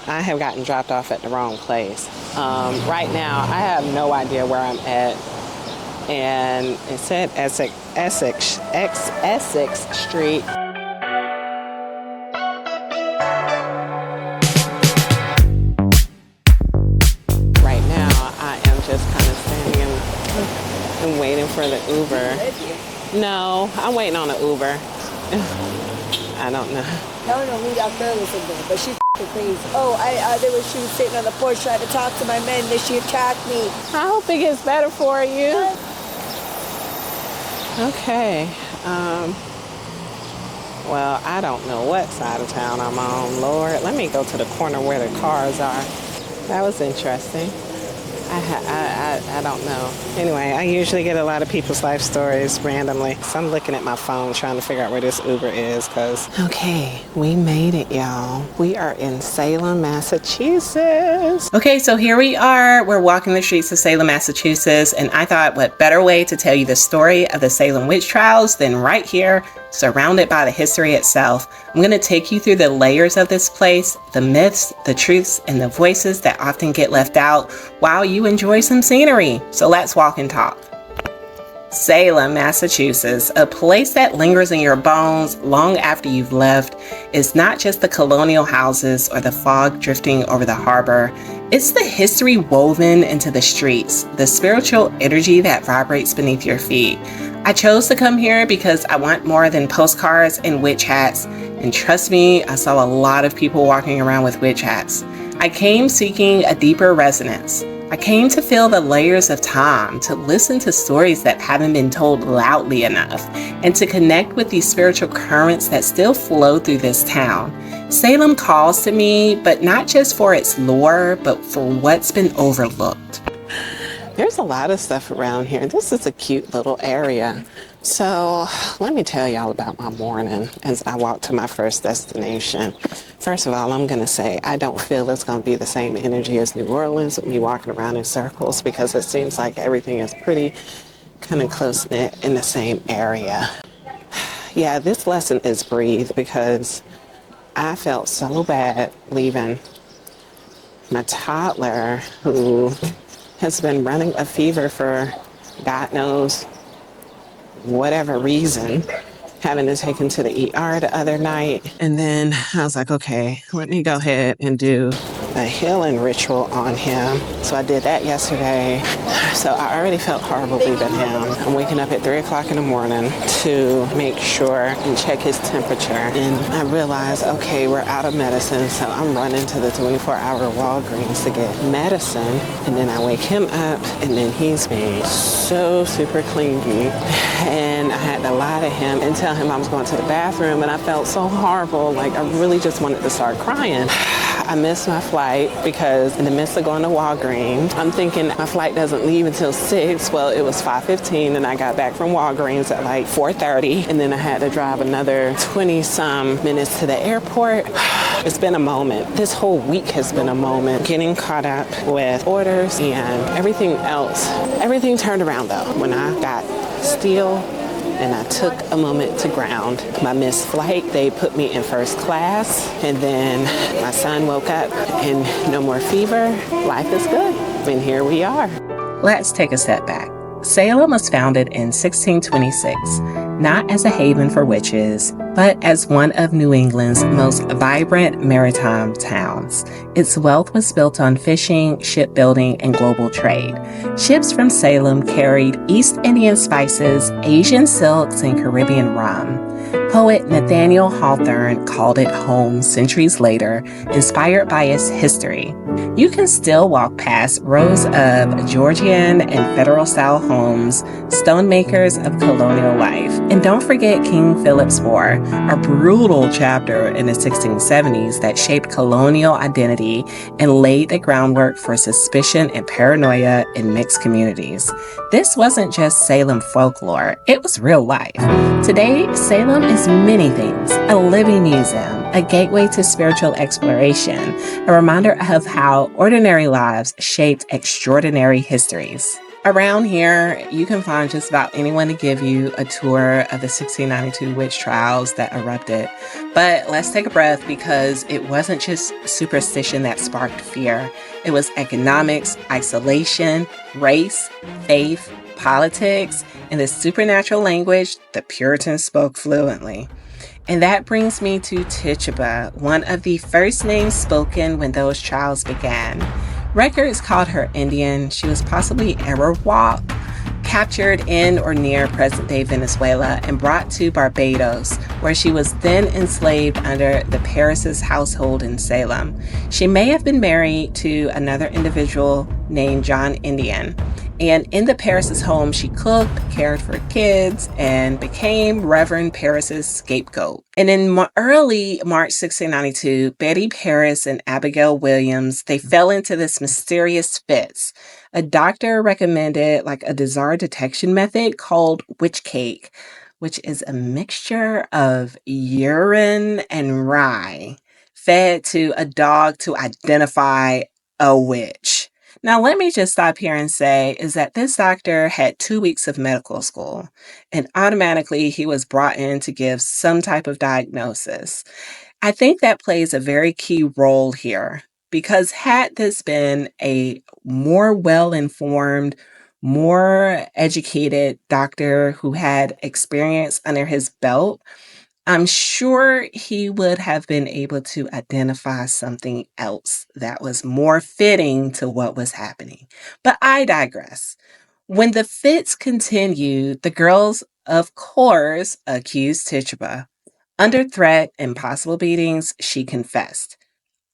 I have gotten dropped off at the wrong place. Right now, I have no idea where I'm at. And it said Essex Street. Right now, I am just kind of standing and waiting for the Uber. No, I'm waiting on the Uber. I don't know. No, that girl was in there, but she's crazy. Oh, she was sitting on the porch trying to talk to my men, and then she attacked me. I hope it gets better for you. Okay. Well, I don't know what side of town I'm on, Lord. Let me go to the corner where the cars are. That was interesting. I don't know. Anyway, I usually get a lot of people's life stories randomly. So I'm looking at my phone trying to figure out where this Uber is because... Okay, we made it, y'all. We are in Salem, Massachusetts. Okay, so here we are. We're walking the streets of Salem, Massachusetts, and I thought what better way to tell you the story of the Salem Witch Trials than right here, surrounded by the history itself. I'm going to take you through the layers of this place, the myths, the truths, and the voices that often get left out while you enjoy some scenery. So let's walk and talk. Salem, Massachusetts, a place that lingers in your bones long after you've left, is not just the colonial houses or the fog drifting over the harbor. It's the history woven into the streets, the spiritual energy that vibrates beneath your feet. I chose to come here because I want more than postcards and witch hats. And trust me, I saw a lot of people walking around with witch hats. I came seeking a deeper resonance. I came to feel the layers of time, to listen to stories that haven't been told loudly enough, and to connect with these spiritual currents that still flow through this town. Salem calls to me, but not just for its lore, but for what's been overlooked. There's a lot of stuff around here. This is a cute little area. So let me tell y'all about my morning as I walk to my first destination. First of all, I'm going to say I don't feel it's going to be the same energy as New Orleans with me walking around in circles because it seems like everything is pretty kind of close-knit in the same area. Yeah, this lesson is breathe because I felt so bad leaving my toddler who has been running a fever for God knows whatever reason, having to take him to the ER the other night. And then I was like, okay, let me go ahead and do a healing ritual on him. So I did that yesterday. So I already felt horrible leaving him. I'm waking up at 3 o'clock in the morning to make sure and check his temperature. And I realized, okay, we're out of medicine. So I'm running to the 24-hour Walgreens to get medicine. And then I wake him up and then he's being so super clingy. And I had to lie to him and tell him I was going to the bathroom. And I felt so horrible. Like I really just wanted to start crying. I missed my flight because in the midst of going to Walgreens, I'm thinking my flight doesn't leave until 6. Well, it was 5:15 and I got back from Walgreens at like 4:30. And then I had to drive another 20-some minutes to the airport. It's been a moment. This whole week has been a moment. Getting caught up with orders and everything else. Everything turned around though when I got still and I took a moment to ground. My missed flight, they put me in first class, and then my son woke up and no more fever. Life is good, and here we are. Let's take a step back. Salem was founded in 1626, not as a haven for witches, but as one of New England's most vibrant maritime towns. Its wealth was built on fishing, shipbuilding, and global trade. Ships from Salem carried East Indian spices, Asian silks, and Caribbean rum. Poet Nathaniel Hawthorne called it home centuries later, inspired by its history. You can still walk past rows of Georgian and Federal-style homes, stonemakers of colonial life. And don't forget King Philip's War, a brutal chapter in the 1670s that shaped colonial identity and laid the groundwork for suspicion and paranoia in mixed communities. This wasn't just Salem folklore, it was real life. Today, Salem is many things: a living museum, a gateway to spiritual exploration, a reminder of how ordinary lives shaped extraordinary histories. Around here, you can find just about anyone to give you a tour of the 1692 witch trials that erupted. But let's take a breath, because it wasn't just superstition that sparked fear. It was economics, isolation, race, faith, politics, and the supernatural language the Puritans spoke fluently. And that brings me to Tituba, one of the first names spoken when those trials began. Records called her Indian. She was possibly Arawak, captured in or near present-day Venezuela and brought to Barbados, where she was then enslaved under the Paris's household in Salem. She may have been married to another individual named John Indian. And in the Paris's home, she cooked, cared for kids, and became Reverend Paris's scapegoat. And in early March 1692, Betty Paris and Abigail Williams, they fell into this mysterious fits. A doctor recommended a disease detection method called witch cake, which is a mixture of urine and rye fed to a dog to identify a witch. Now, let me just stop here and say is that this doctor had 2 weeks of medical school, and automatically he was brought in to give some type of diagnosis. I think that plays a very key role here, because had this been a more well-informed, more educated doctor who had experience under his belt, I'm sure he would have been able to identify something else that was more fitting to what was happening. But I digress. When the fits continued, the girls, of course, accused Tituba. Under threat and possible beatings, she confessed.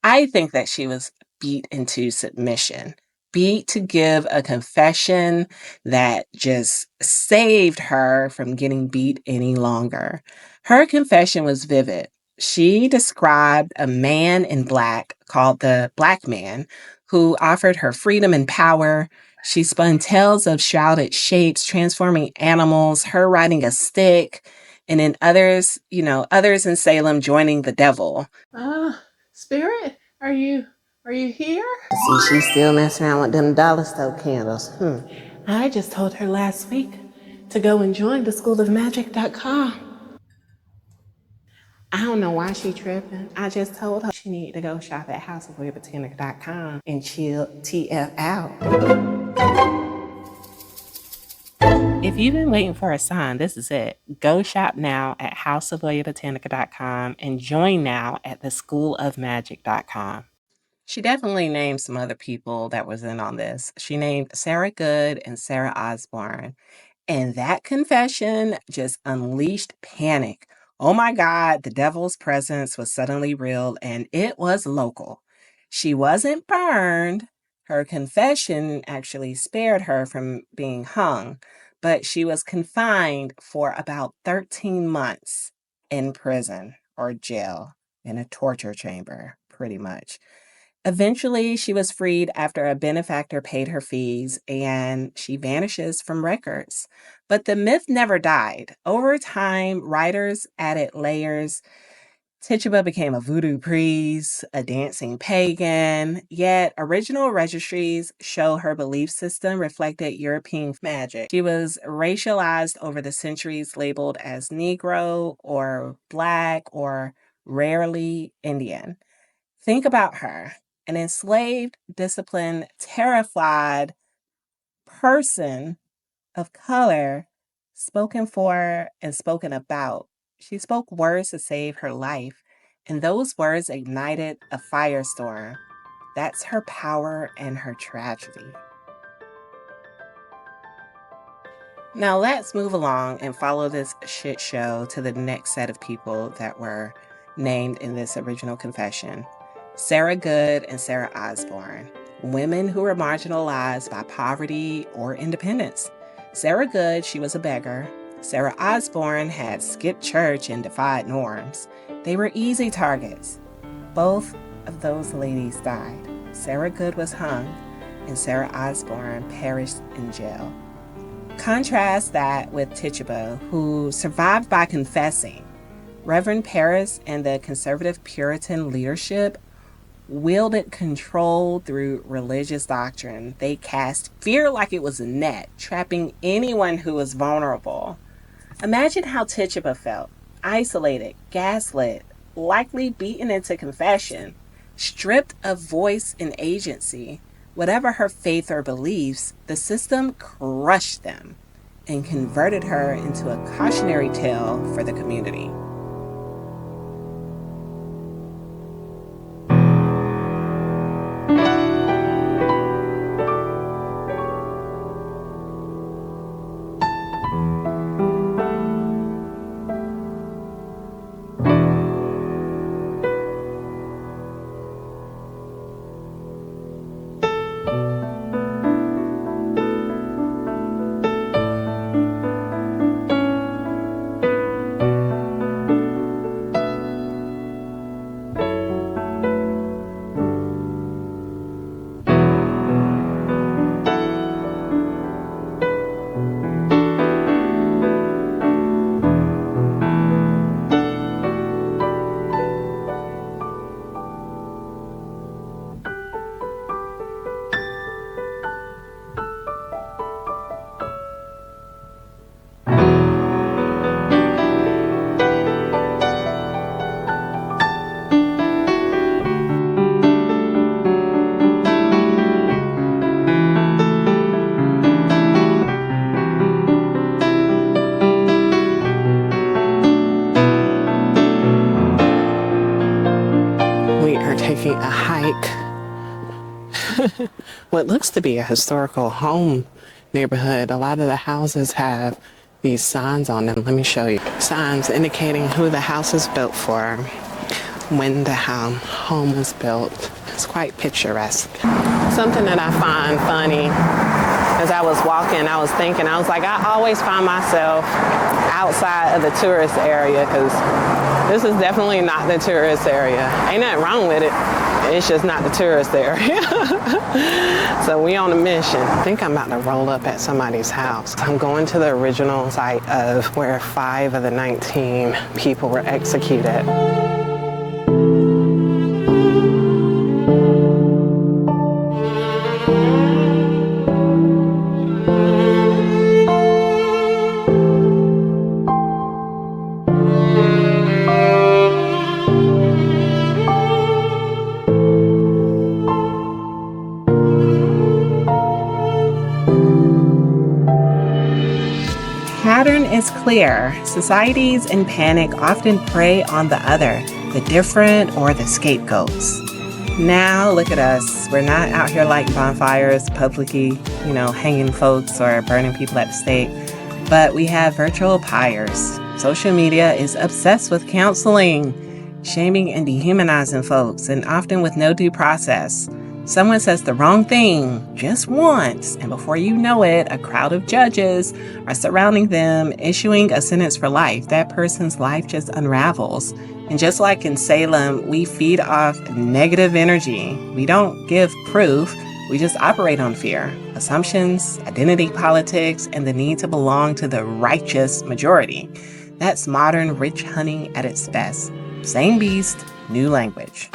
I think that she was beat into submission, beat to give a confession that just saved her from getting beat any longer. Her confession was vivid. She described a man in black called the Black Man who offered her freedom and power. She spun tales of shrouded shapes, transforming animals, her riding a stick, and then others in Salem joining the devil. Spirit, are you here? See, she's still messing around with them dollar store candles. I just told her last week to go and join the schoolofmagic.com. I don't know why she tripping. I just told her she need to go shop at houseofwebotanic.com and chill TF out. If you've been waiting for a sign, this is it. Go shop now at houseofwebotanic.com and join now at the schoolofmagic.com. She definitely named some other people that was in on this. She named Sarah Good and Sarah Osborne. And that confession just unleashed panic. Oh my God, the devil's presence was suddenly real, and it was local. She wasn't burned. Her confession actually spared her from being hung, but she was confined for about 13 months in prison or jail, in a torture chamber, pretty much. Eventually, she was freed after a benefactor paid her fees, and she vanishes from records. But the myth never died. Over time, writers added layers. Tituba became a voodoo priest, a dancing pagan, yet original registries show her belief system reflected European magic. She was racialized over the centuries, labeled as Negro or Black or rarely Indian. Think about her, an enslaved, disciplined, terrified person of color, spoken for and spoken about. She spoke words to save her life, and those words ignited a firestorm. That's her power and her tragedy. Now let's move along and follow this shit show to the next set of people that were named in this original confession. Sarah Good and Sarah Osborne, women who were marginalized by poverty or independence. Sarah Good, she was a beggar. Sarah Osborne had skipped church and defied norms. They were easy targets. Both of those ladies died. Sarah Good was hung, and Sarah Osborne perished in jail. Contrast that with Tituba, who survived by confessing. Reverend Paris and the conservative Puritan leadership wielded control through religious doctrine. They cast fear like it was a net, trapping anyone who was vulnerable. Imagine how Tituba felt, isolated, gaslit, likely beaten into confession, stripped of voice and agency. Whatever her faith or beliefs, the system crushed them and converted her into a cautionary tale for the community. Taking a hike what looks to be a historical home neighborhood. A lot of the houses have these signs on them. Let me show you. Signs indicating who the house is built for, when the home was built. It's quite picturesque. Something that I find funny, as I was walking, I was thinking, I was like, I always find myself outside of the tourist area, because this is definitely not the tourist area. Ain't nothing wrong with it. It's just not the tourist area. So we on a mission. I think I'm about to roll up at somebody's house. I'm going to the original site of where 5 of the 19 people were executed. Pattern is clear. Societies in panic often prey on the other, the different, or the scapegoats. Now look at us. We're not out here lighting bonfires, publicly, hanging folks or burning people at the stake, but we have virtual pyres. Social media is obsessed with counseling, shaming and dehumanizing folks, and often with no due process. Someone says the wrong thing just once, and before you know it, a crowd of judges are surrounding them, issuing a sentence for life. That person's life just unravels. And just like in Salem, we feed off negative energy. We don't give proof. We just operate on fear, assumptions, identity politics, and the need to belong to the righteous majority. That's modern witch hunting at its best. Same beast, new language.